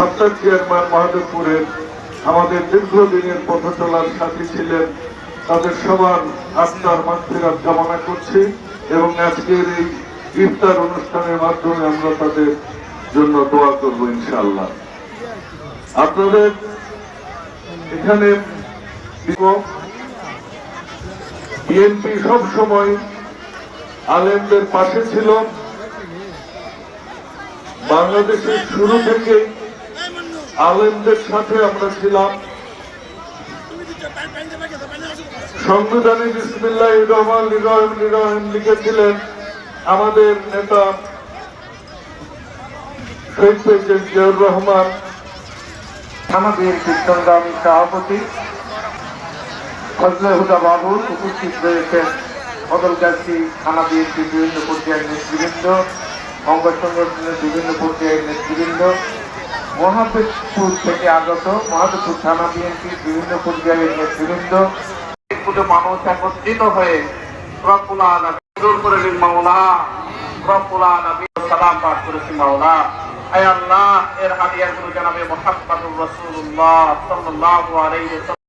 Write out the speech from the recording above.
Sattar chairman মহাদেবপুরের আমাদের দীর্ঘদিনের পথ চলার সাথী ছিলেন, তাদের সবার আত্মার মাগফিরাত কামনা করছি এবং আজকের এই ইফতার অনুষ্ঠানের মাধ্যমে আমরা তাদের জন্য দোয়া করব ইনশাআল্লাহ। আপনাদের এখানে বিএনপি সব সময় আলেমদের পাশে ছিল। বাংলাদেশের শুরু থেকে আলেমদের সাথে আমরা ছিলাম। সংবিধানে বিসমিল্লাহির রহমানির রহিম লিখেছিলেন আমাদের নেতা শহীদ প্রেসিডেন্ট জিয়াউর রহমান। আমাদের সংগ্রামী সভাপতি ফজলে হুদা বাবুর উপস্থিত রয়েছেন বদলগাছি থানা বিএনপির বিভিন্ন পর্যায়ের নেতৃবৃন্দ, অঙ্গ সংগঠনের বিভিন্ন পর্যায়ের নেতৃবৃন্দ, মহাদেবপুর থেকে আগত মহাদেবপুর থানা বিএনপির বিভিন্ন পর্যায়ের নেতৃবৃন্দ, মানুষ একত্রিত হয়ে রব্বুল আলামিন করে দিন মাওলা, রব্বুল আলামিন সালাম পাঠ করেছি মাওলা। আয় আল্লাহ, এর হাদিয়াগুলো জানাবে মুহাম্মদুর রাসূলুল্লাহ সাল্লাল্লাহু আলাইহি ওয়াসাল্লাম।